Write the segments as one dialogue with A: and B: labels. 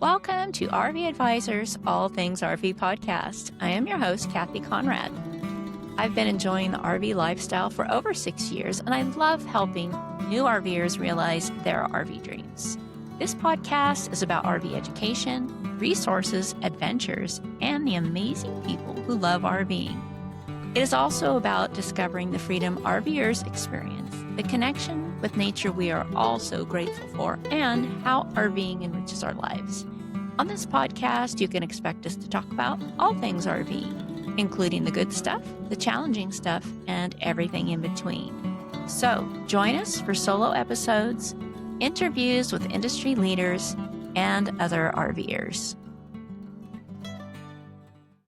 A: Welcome to RV Advisors All Things RV podcast. I am your host, Cathy Conrad. I've been enjoying the RV lifestyle for over 6 years, and I love helping new RVers realize their RV dreams. This podcast is about RV education, resources, adventures, and the amazing people who love RVing. It is also about discovering the freedom RVers experience, the connection with nature we are all so grateful for, and how RVing enriches our lives. On this podcast, you can expect us to talk about all things RV, including the good stuff, the challenging stuff, and everything in between. So join us for solo episodes, interviews with industry leaders, and other RVers.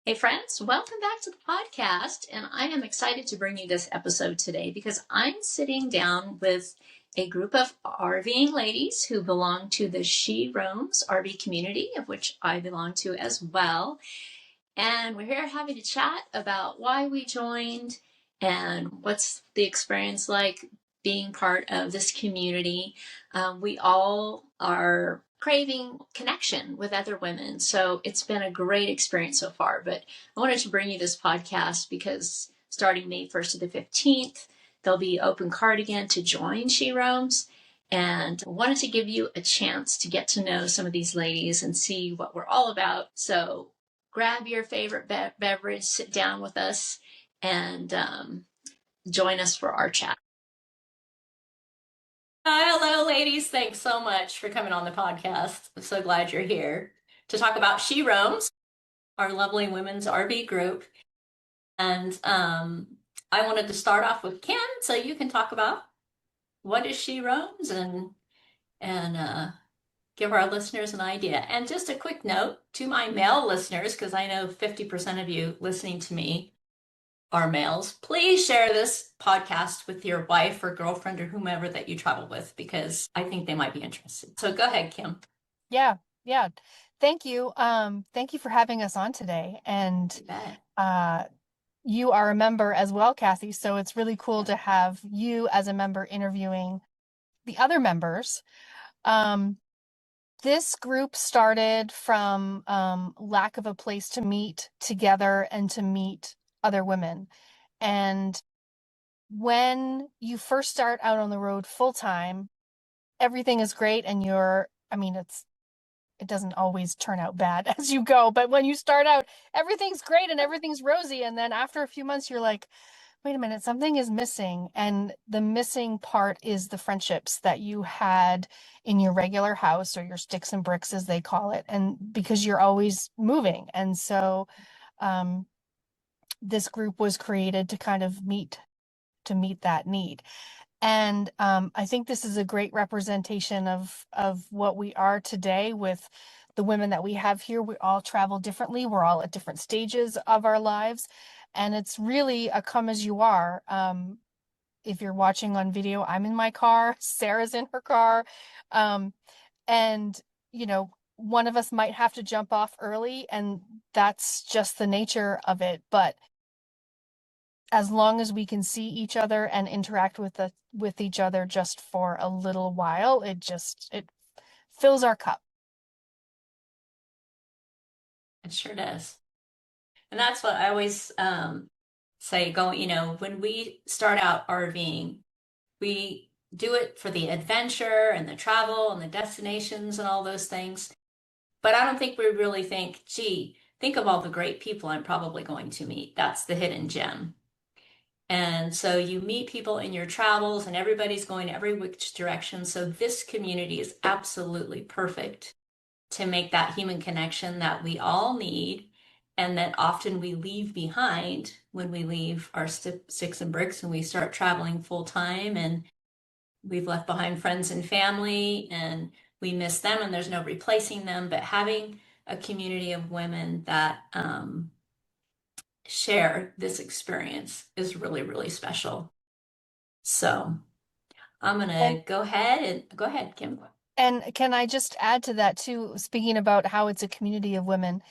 A: Hey friends, welcome back to the podcast, and I am excited to bring you this episode today because I'm sitting down with a group of RVing ladies who belong to the SheRoams RV Community, of which I belong to as well. And we're here having a chat about why we joined and what's the experience like being part of this community. We all are craving connection with other women. So it's been a great experience so far. But I wanted to bring you this podcast because starting May 1st to the 15th, there'll be open card again to join SheRoams. And I wanted to give you a chance to get to know some of these ladies and see what we're all about. So grab your favorite beverage, sit down with us, and join us for our chat. Hello, ladies. Thanks so much for coming on the podcast. I'm so glad you're here to talk about SheRoams, our lovely women's RV group. And I wanted to start off with Kim, so you can talk about what is SheRoams and give our listeners an idea. And just a quick note to my male listeners, because I know 50% of you listening to me are males, please share this podcast with your wife or girlfriend or whomever that you travel with, because I think they might be interested. So go ahead, Kim.
B: Yeah. Thank you. Thank you for having us on today. And you are a member as well, Cathy. So it's really cool to have you as a member interviewing the other members. This group started from lack of a place to meet together and to meet other women. And when you first start out on the road full time, everything is great, and it doesn't always turn out bad as you go, but when you start out, everything's great and everything's rosy, and then after a few months you're like, wait a minute, something is missing. And the missing part is the friendships that you had in your regular house, or your sticks and bricks as they call it, and because you're always moving. And so this group was created to kind of meet that need. And I think this is a great representation of what we are today with the women that we have here. We all travel differently. We're all at different stages of our lives. And it's really a come as you are. If you're watching on video, I'm in my car, Sarah's in her car. And, one of us might have to jump off early, and that's just the nature of it. But as long as we can see each other and interact with each other just for a little while, it fills our cup.
A: It sure does. And that's what I always say, when we start out RVing, we do it for the adventure and the travel and the destinations and all those things. But I don't think we really think, think of all the great people I'm probably going to meet. That's the hidden gem. And so you meet people in your travels, and everybody's going every which direction. So this community is absolutely perfect to make that human connection that we all need, and that often we leave behind when we leave our sticks and bricks and we start traveling full time, and we've left behind friends and family, and we miss them, and there's no replacing them. But having a community of women that share this experience is really, really special. So I'm going to go ahead, Kim.
B: And can I just add to that too, speaking about how it's a community of women,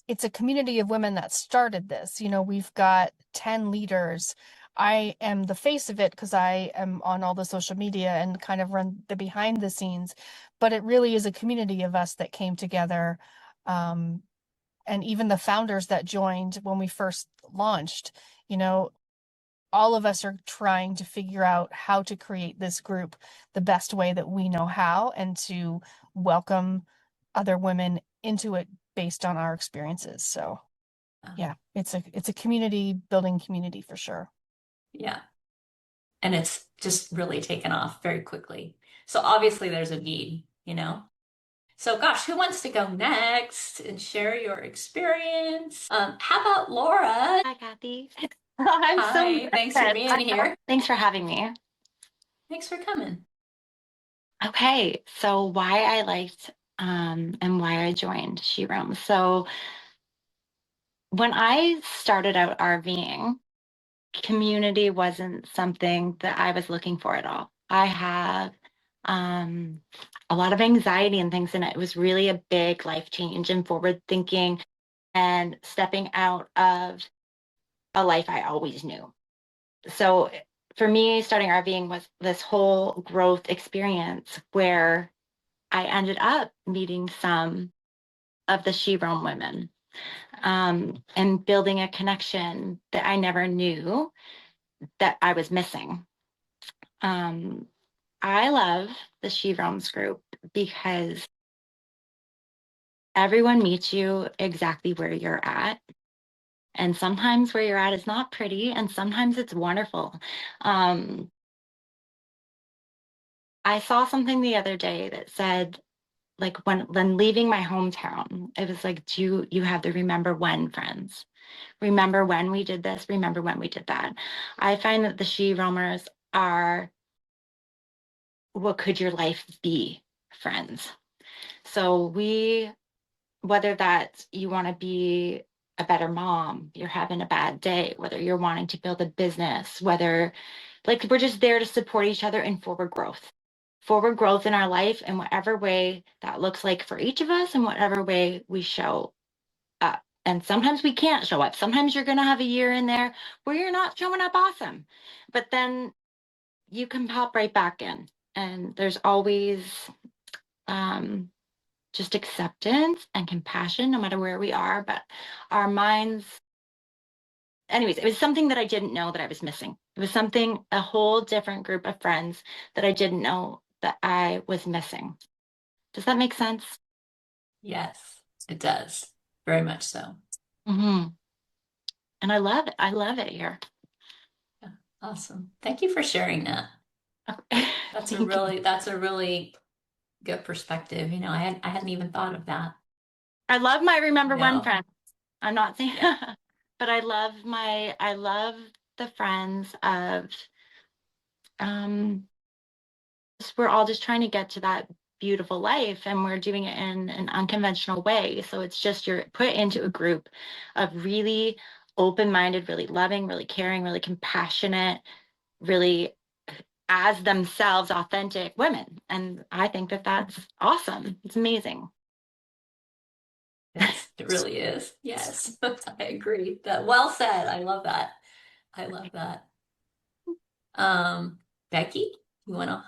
B: it's a community of women that started this. We've got 10 leaders. I am the face of it because I am on all the social media and kind of run the behind the scenes. but it really is a community of us that came together. Um, and even the founders that joined when we first launched, you know, all of us are trying to figure out how to create this group the best way that we know how, and to welcome other women into it based on our experiences. So yeah, it's a community building community for sure.
A: Yeah. And it's just really taken off very quickly. So obviously there's a need, you know? So gosh, who wants to go next and share your experience? How about Laura?
C: Hi, Cathy. I'm so
A: Hi, thanks for being here.
C: Thanks for having me.
A: Thanks for coming.
C: Okay, so why I liked and why I joined SheRoams. So when I started out RVing, community wasn't something that I was looking for at all. I have um, a lot of anxiety and things, and it was really a big life change and forward thinking and stepping out of a life I always knew. So for me, starting RVing was this whole growth experience where I ended up meeting some of the SheRoam women, and building a connection that I never knew that I was missing. Um, I love the SheRoams group because everyone meets you exactly where you're at. And sometimes where you're at is not pretty, and sometimes it's wonderful. Um, I saw something the other day that said, like when leaving my hometown, it was like, do you have the remember when friends? Remember when we did this? Remember when we did that? I find that the She Roamers are what could your life be friends. So whether that's you want to be a better mom, you're having a bad day, whether you're wanting to build a business, whether like we're just there to support each other in forward growth in our life in whatever way that looks like for each of us and whatever way we show up. And sometimes we can't show up. Sometimes you're going to have a year in there where you're not showing up awesome, but then you can pop right back in. And there's always um, just acceptance and compassion no matter where we are. But our minds, anyways, it was something that I didn't know that I was missing. It was something, a whole different group of friends that I didn't know that I was missing. Does that make sense?
A: Yes, it does. Very much so.
C: Mm-hmm. And I love it. I love it here.
A: Yeah, awesome. Thank you for sharing that.
C: Thank you.
A: That's a really good perspective. You know, I hadn't even thought of that.
C: I love my remember one
A: No.
C: friend. I'm not saying,
A: Yeah.
C: but I love the friends of, um, we're all just trying to get to that beautiful life, and we're doing it in an unconventional way. So it's just you're put into a group of really open-minded, really loving, really caring, really compassionate, really as themselves authentic women. And I think that that's awesome. It's amazing.
A: It really is. Yes. I agree. That well said. I love that. I love that. Becky, you wanna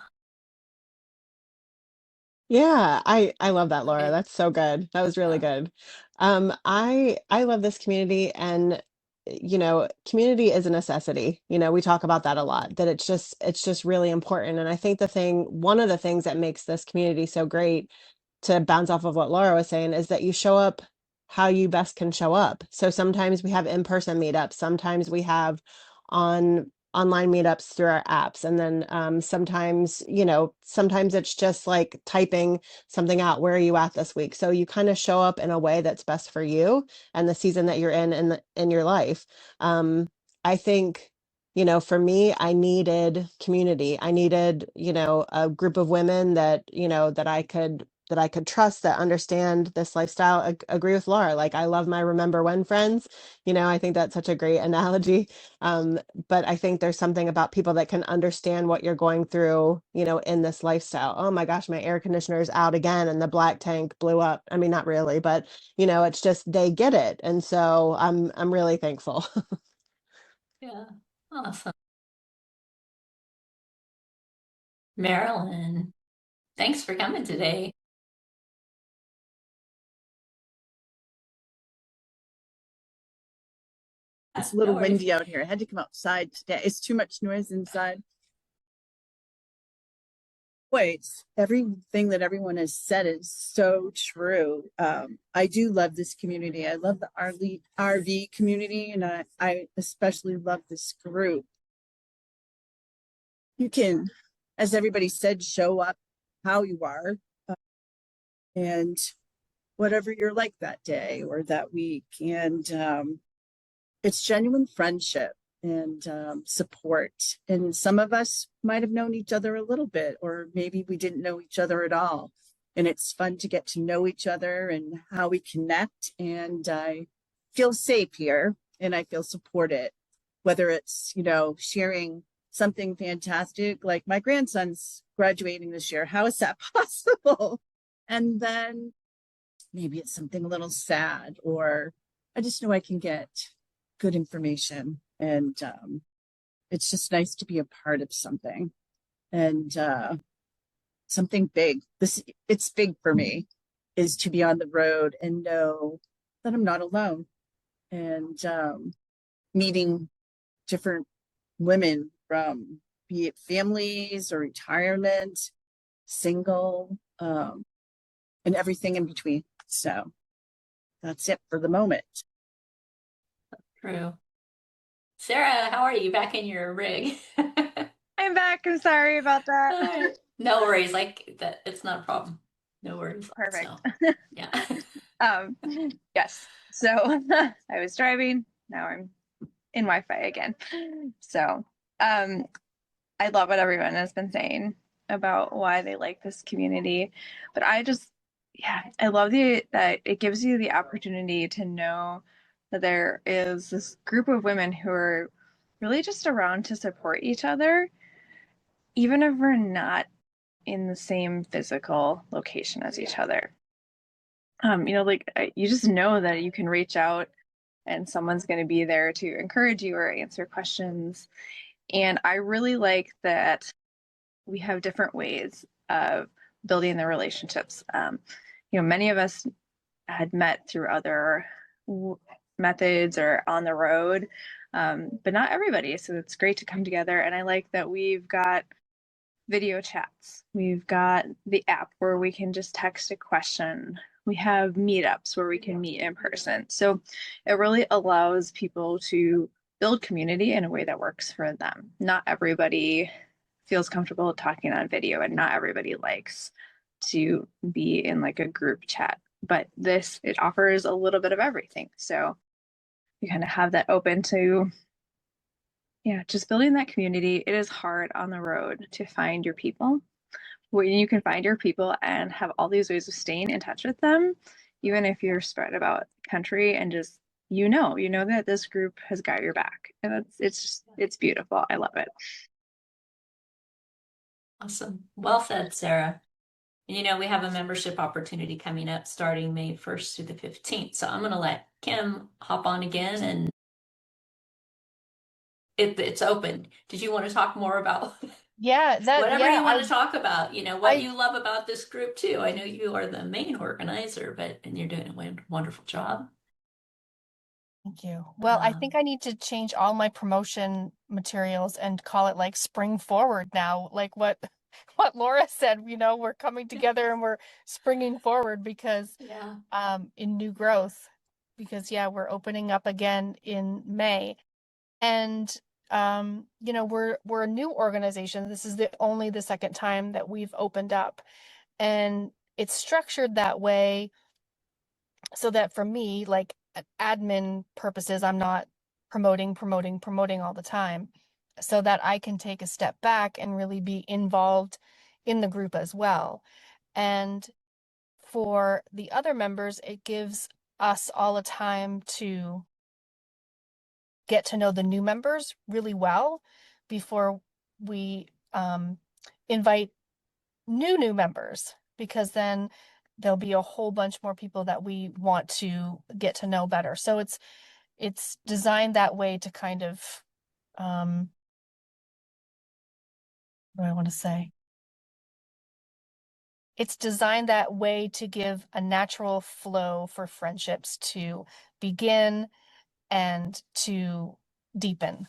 D: Yeah, I love that, Laura.
A: okay.
D: That's so good. That was really
A: Yeah.
D: good. I love this community, and community is a necessity. We talk about that a lot, that it's just really important. And I think one of the things that makes this community so great, to bounce off of what Laura was saying, is that you show up how you best can show up. So sometimes we have in-person meetups, sometimes we have online meetups through our apps, and then sometimes it's just like typing something out, where are you at this week? So you kind of show up in a way that's best for you and the season that you're in your life. I think, for me, I needed community. I needed, a group of women that I could trust, that understand this lifestyle. Agree with Laura. Like, I love my remember when friends. I think that's such a great analogy. But I think there's something about people that can understand what you're going through, in this lifestyle. Oh my gosh, my air conditioner is out again and the black tank blew up. I mean, not really, but it's just, they get it. And so I'm really thankful.
A: Yeah. Awesome. Marilyn. Thanks for coming today.
E: It's a little
A: No worries.
E: windy out here. I had to come outside today. It's too much noise inside. Wait, everything that everyone has said is so true. I do love this community. I love the RV community, and I especially love this group. You can, as everybody said, show up how you are, and whatever you're like that day or that week. And it's genuine friendship and support. And some of us might have known each other a little bit, or maybe we didn't know each other at all. And it's fun to get to know each other and how we connect. And I feel safe here and I feel supported, whether it's, sharing something fantastic, like my grandson's graduating this year. How is that possible? And then maybe it's something a little sad, or I just know I can get good information, and it's just nice to be a part of something, and something big. It's big for me, is to be on the road and know that I'm not alone, and meeting different women from, be it families or retirement, single, and everything in between. So that's it for the moment.
A: True. Sarah, how are you? Back in your rig?
F: I'm back. I'm sorry about that.
A: No worries. Like that, it's not a problem. No worries.
F: Perfect.
A: So, yeah.
F: Yes. So I was driving. Now I'm in Wi-Fi again. So I love what everyone has been saying about why they like this community. But I love that it gives you the opportunity to know that there is this group of women who are really just around to support each other, even if we're not in the same physical location as each other. You just know that you can reach out and someone's going to be there to encourage you or answer questions. And I really like that we have different ways of building the relationships. Many of us had met through other methods or on the road, but not everybody. So it's great to come together. And I like that we've got video chats. We've got the app where we can just text a question. We have meetups where we can meet in person. So it really allows people to build community in a way that works for them. Not everybody feels comfortable talking on video, and not everybody likes to be in like a group chat. But it offers a little bit of everything. So you kind of have that open to just building that community. It is hard on the road to find your people. When you can find your people and have all these ways of staying in touch with them, even if you're spread about the country, and just you know that this group has got your back, and it's beautiful. I love it.
A: Awesome. Well said, Sarah. We have a membership opportunity coming up starting May 1st through the 15th. So I'm going to let Kim hop on again, and it's open. Did you want to talk more about whatever you want to talk about? What you love about this group too. I know you are the main organizer, and you're doing a wonderful job.
B: Thank you. Well, I think I need to change all my promotion materials and call it like Spring Forward now, like what Laura said. We're coming together and we're springing forward because in new growth, because we're opening up again in May. And we're a new organization. This is only the second time that we've opened up, and it's structured that way so that for me, like admin purposes, I'm not promoting all the time, so that I can take a step back and really be involved in the group as well. And for the other members, it gives us all a time to get to know the new members really well before we invite new members, because then there'll be a whole bunch more people that we want to get to know better. So it's designed that way to kind of what do I want to say? it's designed that way to give a natural flow for friendships to begin and to deepen.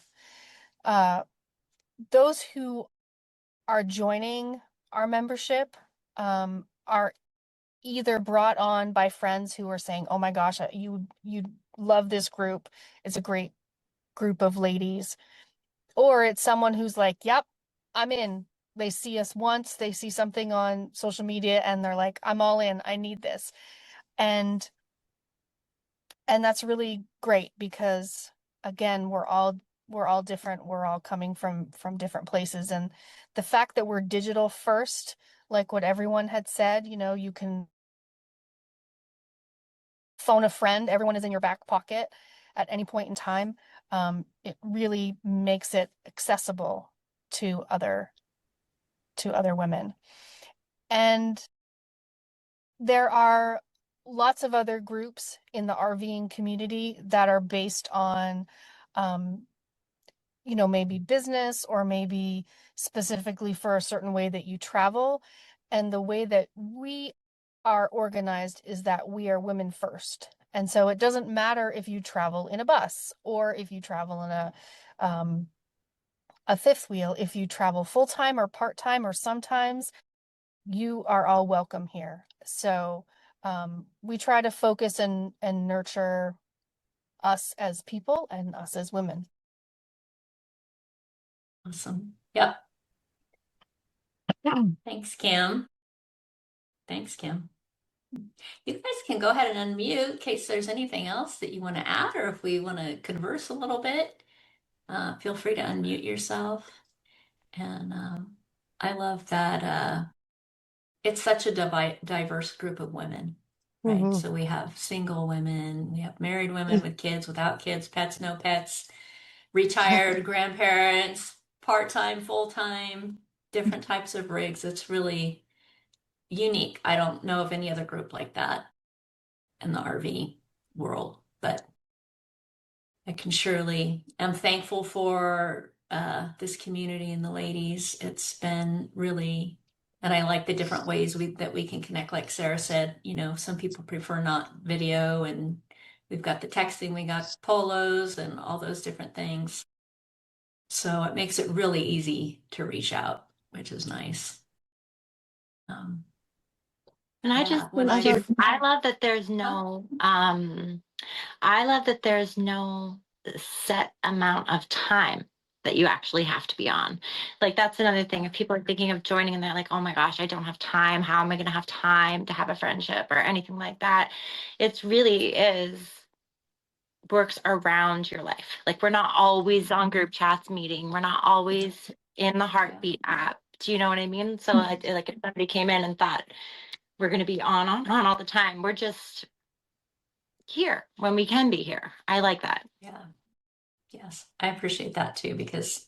B: Those who are joining our membership are either brought on by friends who are saying, "Oh my gosh, you love this group. It's a great group of ladies," or it's someone who's like, "Yep, I'm in." They see us once, they see something on social media, and they're like, "I'm all in. I need this." And that's really great because, again, we're all different. We're all coming from different places, and the fact that we're digital first, like what everyone had said, you can phone a friend. Everyone is in your back pocket at any point in time. It really makes it accessible to other women. And there are lots of other groups in the RVing community that are based on, maybe business or maybe specifically for a certain way that you travel. And the way that we are organized is that we are women first. And so it doesn't matter if you travel in a bus or if you travel in a fifth wheel, if you travel full-time or part-time or sometimes, you are all welcome here. So we try to focus and nurture us as people and us as women.
A: Awesome. Yep. Thanks, Kim. Thanks, Kim. You guys can go ahead and unmute in case there's anything else that you want to add, or if we want to converse a little bit. Feel free to unmute yourself. And I love that it's such a diverse group of women, right?
D: Mm-hmm.
A: So we have single women, we have married women with kids, without kids, pets, no pets, retired grandparents, part-time, full-time, different types of rigs. It's really unique. I don't know of any other group like that in the RV world, but I can surely am thankful for this community and the ladies. It's been really, and I like the different ways that we can connect. Like Sarah said, some people prefer not video, and we've got the texting, we got polos and all those different things. So it makes it really easy to reach out, which is nice.
C: And I
A: Yeah,
C: just
A: what
C: think
A: about you?
C: I love that there's no I love that there's no set amount of time that you actually have to be on. Like that's another thing. If people are thinking of joining and they're like, "Oh my gosh, I don't have time. How am I going to have time to have a friendship or anything like that?" It's really is works around your life. Like we're not always on group chats meeting. We're not always in the Heartbeat app. Do you know what I mean? So like if somebody came in and thought we're going to be on all the time, we're just here when we can be here. I like that.
A: Yeah. Yes, I appreciate that too, because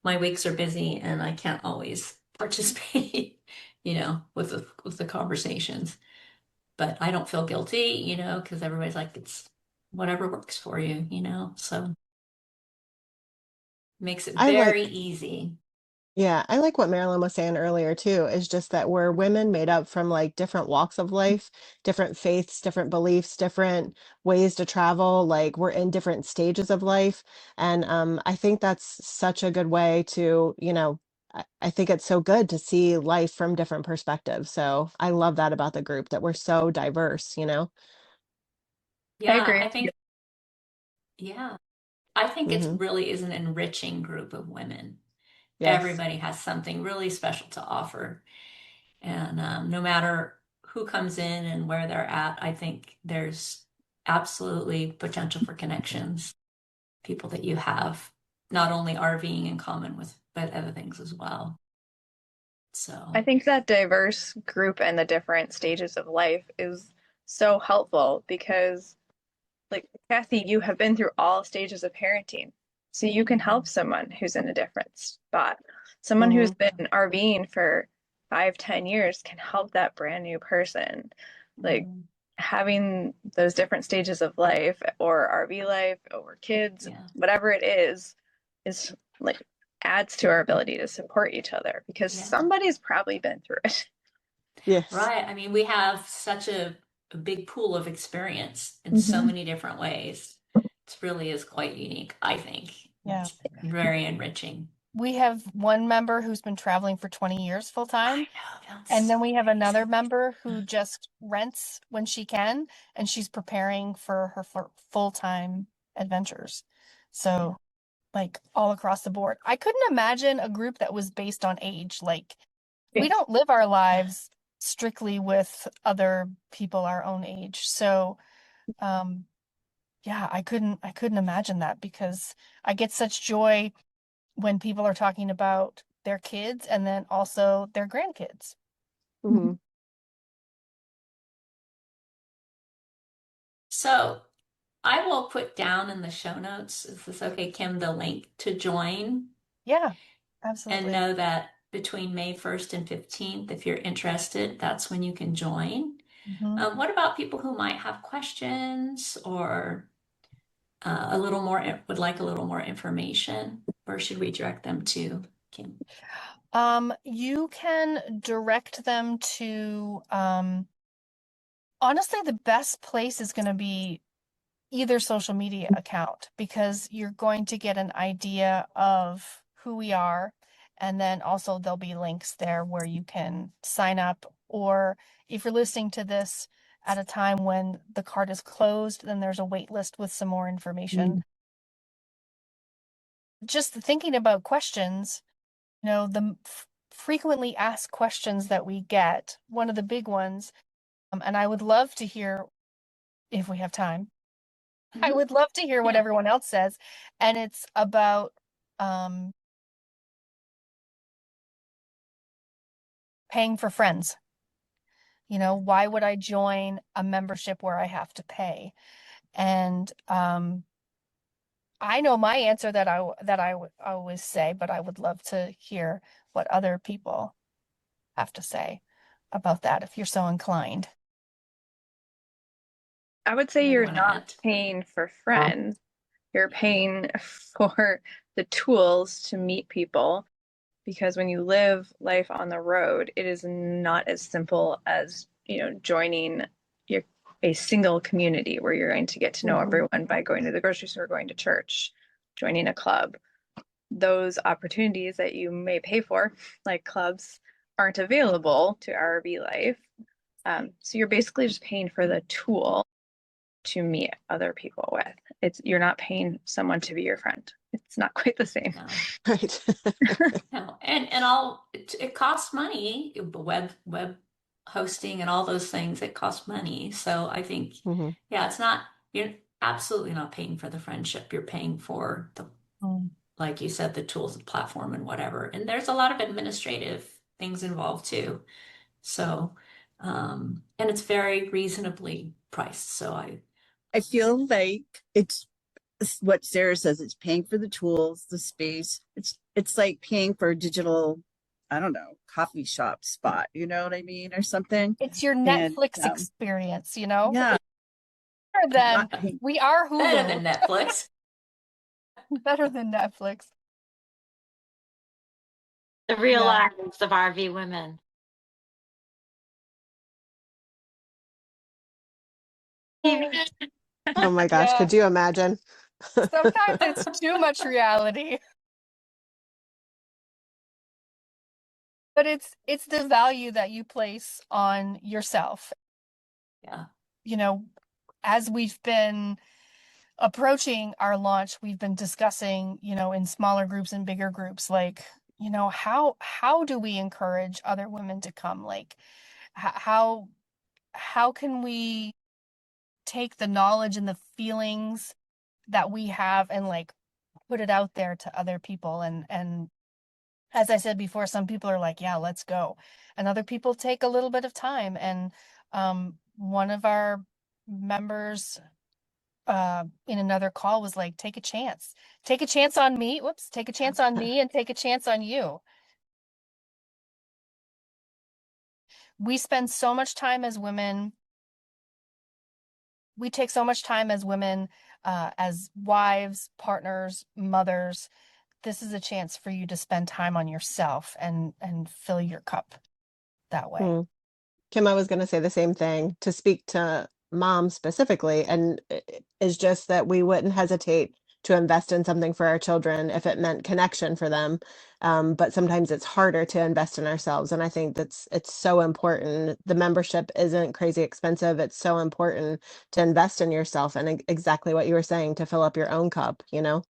A: my weeks are busy and I can't always participate, with the conversations. But I don't feel guilty, because everybody's like, it's whatever works for you, so makes it
D: I like
A: very easy.
D: Yeah, I like what Marilyn was saying earlier too, is just that we're women made up from like different walks of life, different faiths, different beliefs, different ways to travel. Like we're in different stages of life. And I think that's such a good way to, I think it's so good to see life from different perspectives. So I love that about the group, that we're so diverse.
F: I
A: Yeah,
F: agree.
A: yeah, I think it
D: Hmm.
A: really is an enriching group of women.
D: Yes.
A: Everybody has something really special to offer. And no matter who comes in and where they're at, I think there's absolutely potential for connections, people that you have not only RVing in common with, but other things as well.
F: I
A: So,
F: think that diverse group and the different stages of life is so helpful because, like Cathy, you have been through all stages of parenting. So you can help someone who's in a different spot. Someone who's
D: Hmm.
F: been RVing for 5, 10 years can help that brand new person. Like
A: mhm,
F: having those different stages of life or RV life or kids,
A: yeah,
F: whatever it is like adds to our ability to support each other because
A: yeah,
F: somebody's probably been through it.
D: Yes.
A: Right. I mean, we have such a big pool of experience in so
E: Mhm.
A: many different ways. It really is quite unique, I think.
B: Yeah.
A: It's very enriching.
B: We have one member who's been traveling for 20 years full
A: I
B: time.
A: know, that's
B: And then
A: so
B: we have another
A: amazing.
B: member who just rents when she can, and she's preparing for her full-time adventures. So, like all across the board. I couldn't imagine a group that was based on age. Like, we don't live our lives strictly with other people our own age. So, yeah, I couldn't imagine that, because I get such joy when people are talking about their kids and then also their grandkids.
D: Hmm.
A: So I will put down in the show notes, is this okay, Kim, the link to join,
B: Yeah,
A: and
B: absolutely.
A: know that between May 1st and 15th, if you're interested, that's when you can join.
B: Mhm.
A: What about people who might have questions or a little more, would like a little more information? Where should we direct them to, Kim?
B: You can direct them to, honestly, the best place is going to be either social media account, because you're going to get an idea of who we are. And then also there'll be links there where you can sign up, or if you're listening to this at a time when the card is closed, then there's a wait list with some more information. Just thinking about questions, the frequently asked questions that we get, one of the big ones, and I would love to hear, if we have time, I would love to hear what
A: Yeah.
B: everyone else says. And it's about um, paying for friends. Why would I join a membership where I have to pay? And I know my answer that I always say, but I would love to hear what other people have to say about that, if you're so inclined.
F: I would say
A: Anybody
F: you're
A: want to
F: not
A: add?
F: paying for friends. You're paying for the tools to meet people, because when you live life on the road, it is not as simple as, joining your a single community where you're going to get to know
D: Hmm.
F: everyone by going to the grocery store, going to church, joining a club. Those opportunities that you may pay for, like clubs, aren't available to RV life. So you're basically just paying for the tool to meet other people with. You're not paying someone to be your friend. It's not quite the same.
A: No.
D: Right.
A: No. And it costs money, web hosting and all those things, it costs money. So I think,
D: Hmm.
A: yeah, you're absolutely not paying for the friendship. You're paying for
B: Mm.
A: like you said, the tools, the platform and whatever. And there's a lot of administrative things involved too. So, and it's very reasonably priced. So
E: I feel like it's what Sarah says. It's paying for the tools, the space. It's like paying for a digital, I don't know, coffee shop spot. You know what I mean, or something.
B: It's your
E: And
B: Netflix experience,
E: yeah,
B: better than
E: not paying.
B: we are
A: better
B: Hulu,
A: than Netflix.
B: better than Netflix.
C: The real
B: Yeah.
C: lives of RV women.
D: Oh my gosh,
B: Yeah.
D: could you imagine?
B: Sometimes it's too much reality, but it's the value that you place on yourself.
A: Yeah.
B: As we've been approaching our launch, we've been discussing, in smaller groups and bigger groups, like, how do we encourage other women to come? Like, how can we take the knowledge and the feelings that we have and like put it out there to other people? And as I said before, some people are like, yeah, let's go. And other people take a little bit of time. And one of our members in another call was like, take a chance. Take a chance on me. Whoops, take a chance on me and take a chance on you. We spend so much time as women. We take so much time as women, as wives, partners, mothers. This is a chance for you to spend time on yourself and fill your cup that way.
D: Mm. Kim, I was going to say the same thing to speak to mom specifically, and is just that we wouldn't hesitate to invest in something for our children if it meant connection for them. But sometimes it's harder to invest in ourselves. And I think it's so important. The membership isn't crazy expensive. It's so important to invest in yourself, and exactly what you were saying, to fill up your own cup, you know?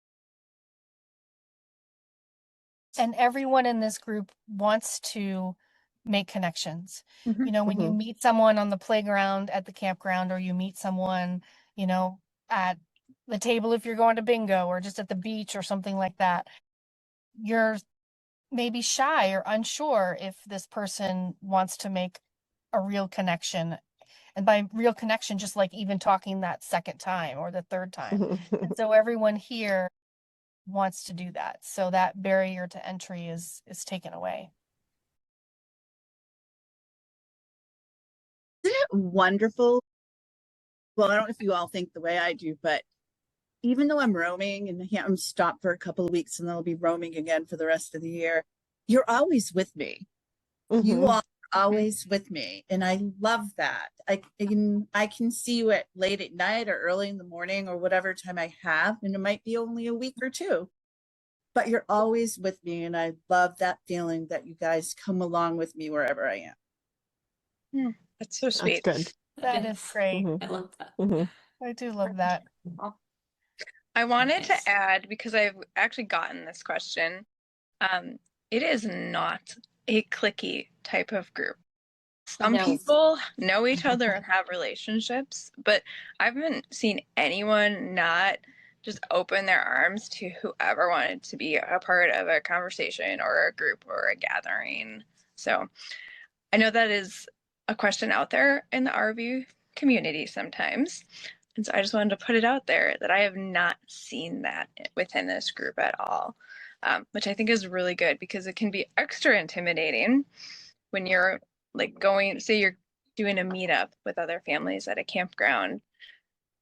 B: And everyone in this group wants to make connections.
F: Mhm.
B: You know, when you
D: Mhm.
B: meet someone on the playground at the campground, or you meet someone, you know, at the table if you're going to bingo, or just at the beach or something like that, you're maybe shy or unsure if this person wants to make a real connection. And by real connection, just like even talking that second time or the third time. And so everyone here wants to do that. So that barrier to entry is taken away.
E: Isn't it wonderful? Well, I don't know if you all think the way I do, but even though I'm roaming and I'm stopped for a couple of weeks and then I'll be roaming again for the rest of the year, you're always with me. You
D: Mhm.
E: are always with me. And I love that. I can see you at late at night or early in the morning or whatever time I have. And it might be only a week or two, but you're always with me. And I love that feeling that you guys come along with me wherever I am.
F: That's so
D: That's
F: sweet.
D: good.
B: That is great.
D: Mhm.
A: I love that.
D: Mhm.
B: I do love that.
F: I wanted
A: Nice.
F: to add, because I've actually gotten this question, it is not a cliquey type of group. Some
A: No.
F: people know each other and have relationships, but I haven't seen anyone not just open their arms to whoever wanted to be a part of a conversation or a group or a gathering. So I know that is a question out there in the RV community sometimes. And so I just wanted to put it out there that I have not seen that within this group at all, which I think is really good, because it can be extra intimidating when you're like going, say you're doing a meetup with other families at a campground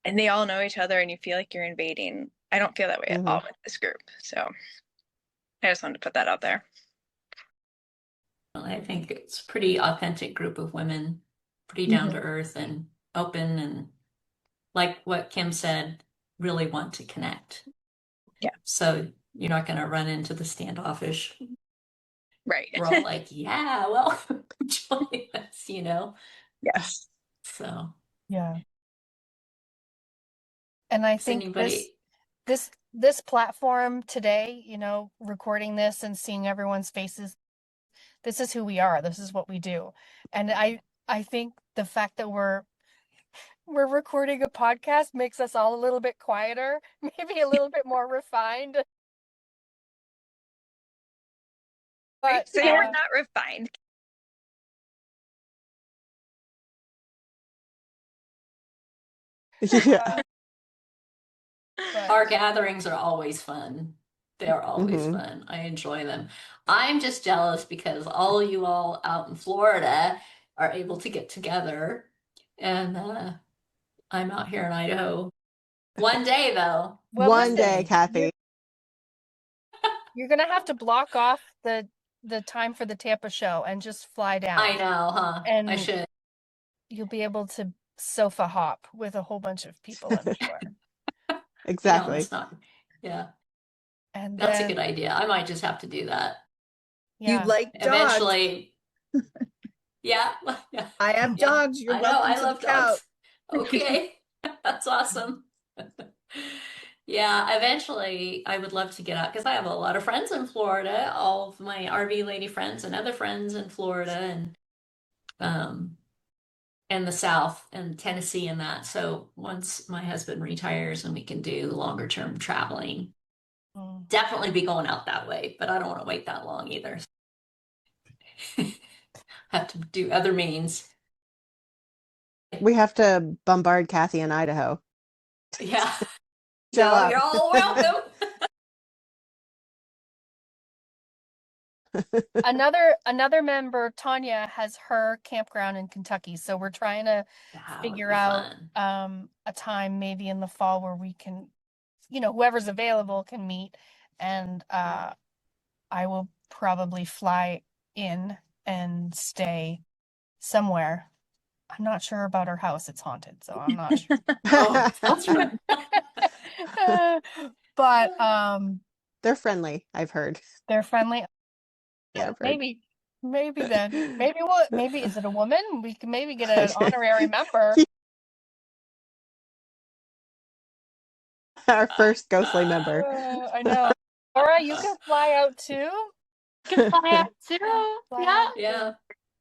F: and they all know each other and you feel like you're invading. I don't feel that way at all with this group. So I just wanted to put that out there.
A: I think it's a pretty authentic group of women, pretty down to earth and open, and like what Kim said, really want to connect.
F: Yeah.
A: So you're not going to run into the standoffish.
F: Right.
A: We're all like, yeah, well, join us, you know?
F: Yes.
A: So,
B: Yeah. And I
A: does
B: think
A: anybody,
B: this platform today, you know, recording this and seeing everyone's faces, this is who we are. This is what we do. And I think the fact that we're recording a podcast makes us all a little bit quieter, maybe a little bit more refined. But
F: Say we're not refined.
D: Yeah.
A: our gatherings are always fun. They're always
D: Mhm.
A: fun. I enjoy them. I'm just jealous because all you all out in Florida are able to get together, and I'm out here in Idaho. One day, though.
B: well,
D: One
B: listen,
D: day, Cathy.
B: you're gonna have to block off the time for the Tampa show and just fly down.
A: I know, huh? I
B: And
A: should.
B: you'll be able to sofa hop with a whole bunch of people, I'm sure.
A: No,
D: Exactly.
A: it's not. Yeah,
B: And
A: that's a
B: then,
A: good idea. I might just have to do that
E: You
B: yeah,
E: like dogs.
A: eventually. Yeah, yeah.
E: I have
A: Yeah,
E: dogs. You're
A: I know.
E: welcome
A: I
E: to the
A: love
E: couch.
A: dogs. Okay, that's awesome. Yeah, eventually I would love to get out because I have a lot of friends in Florida, all of my RV lady friends and other friends in Florida um and the South and Tennessee and that. So once my husband retires and we can do longer term traveling, definitely be going out that way, but I don't want to wait that long either. Have to do other means.
D: We have to bombard Cathy in Idaho.
A: Yeah.
D: Show
A: No,
D: up.
A: you're all welcome.
B: another member, Tanya, has her campground in Kentucky. So we're trying to
A: That would
B: figure
A: be
B: out
A: fun.
B: a time maybe in the fall where we can, you know, whoever's available can meet. And I will probably fly in and stay somewhere. I'm not sure about her house. It's haunted, so I'm not sure.
A: Oh, that's right.
B: But
D: They're friendly, I've heard.
B: they're friendly.
D: Yeah, I've heard.
B: Maybe then. Maybe is it a woman? We can maybe get an honorary member.
D: Our first ghostly member.
B: I know. Laura, you can fly out too.
C: You can fly out too.
B: Fly
C: Yeah.
B: out.
A: Yeah,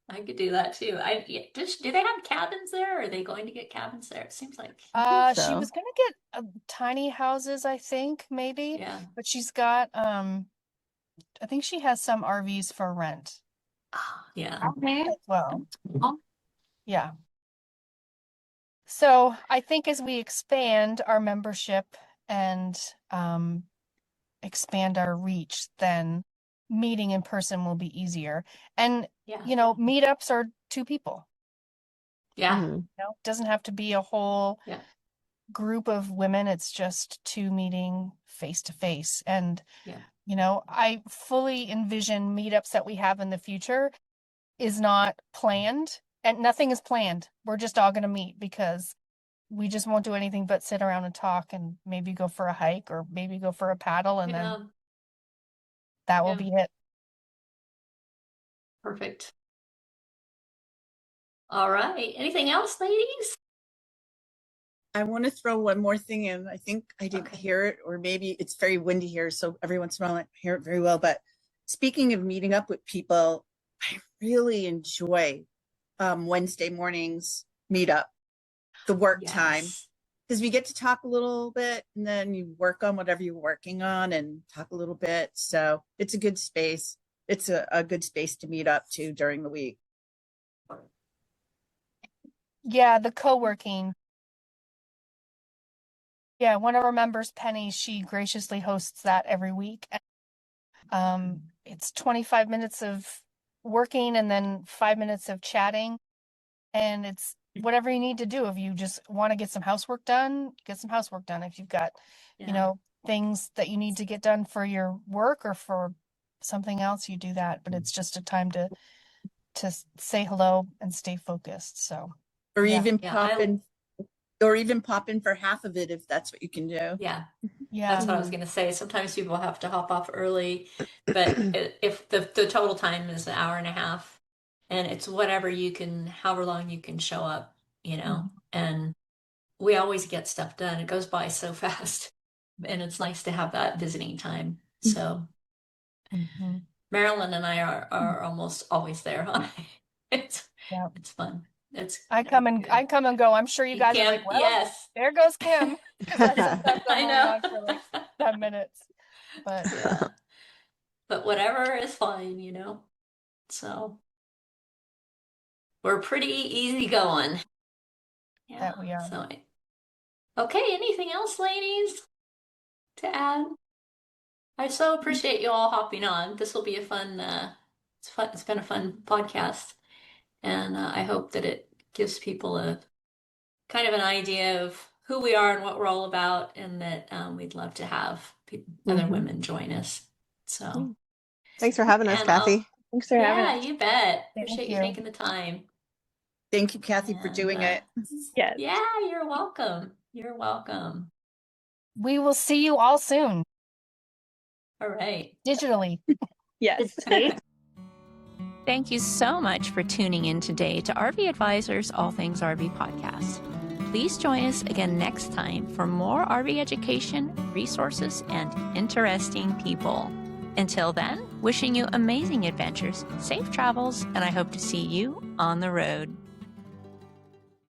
A: I could do that too. Do they have cabins there? Or are they going to get cabins there? It seems like.
B: She
D: so.
B: was gonna get tiny houses, I think, maybe.
A: Yeah.
B: But she's got I think she has some RVs for rent
A: Yeah.
C: Okay.
B: as well. Yeah. So I think as we expand our membership and expand our reach, then meeting in person will be easier. And
A: Yeah.
B: meetups are 2 people.
A: Yeah.
D: Mhm.
B: It doesn't have to be a whole
A: Yeah.
B: group of women. It's just 2 meeting face to face. And
A: Yeah.
B: I fully envision meetups that we have in the future is not planned, and nothing is planned. We're just all going to meet because we just won't do anything but sit around and talk and maybe go for a hike or maybe go for a paddle, and then that will be it.
A: Perfect. All right. Anything else, ladies?
E: I want to throw one more thing in. I think I didn't hear it, or maybe it's very windy here, so every once in a while I don't hear it very well. But speaking of meeting up with people, I really enjoy Wednesday mornings meetup, the work time, because we get to talk a little bit and then you work on whatever you're working on and talk a little bit. So it's a good space. It's a good space to meet up to during the week.
B: Yeah, the co-working. Yeah, one of our members, Penny, she graciously hosts that every week. It's 25 minutes of working and then 5 minutes of chatting. And it's whatever you need to do. If you just want to get some housework done, get some housework done. If you've got, things that you need to get done for your work or for something else, you do that. But it's just a time to say hello and stay focused. So,
E: Or
B: yeah.
E: even pop in. Or even pop in for half of it if that's what you can do.
A: Yeah.
B: Yeah.
A: That's what I was going to say. Sometimes people have to hop off early, but if the total time is an hour and a half, and it's whatever however long you can show up, and we always get stuff done. It goes by so fast, and it's nice to have that visiting time. So Marilyn and I are almost always there. Huh? It's fun.
B: I come and go. I'm sure you guys are like, well,
A: yes,
B: there goes Kim. Sometimes
A: I
B: I'm
A: know.
B: on for like 10 minutes. But
A: yeah. But whatever is fine, So we're pretty easy going. Yeah,
B: that we are.
A: So, okay, anything else, ladies, to add? I so appreciate you all hopping on. This will be a fun, it's fun. It's been a fun podcast. And I hope that it gives people a kind of an idea of who we are and what we're all about, and that we'd love to have other women join us. So
D: thanks for having us, Cathy.
C: Thanks for having us.
A: Yeah, you bet.
B: Thank
A: Appreciate you
B: you.
A: taking the time.
E: Thank you, Cathy, for doing it.
C: Yes.
A: Yeah, you're welcome. You're welcome.
B: We will see you all soon.
A: All right.
B: Digitally.
C: Yes.
A: Thank you so much for tuning in today to RV Advisors All Things RV Podcast. Please join us again next time for more RV education, resources, and interesting people. Until then, wishing you amazing adventures, safe travels, and I hope to see you on the road.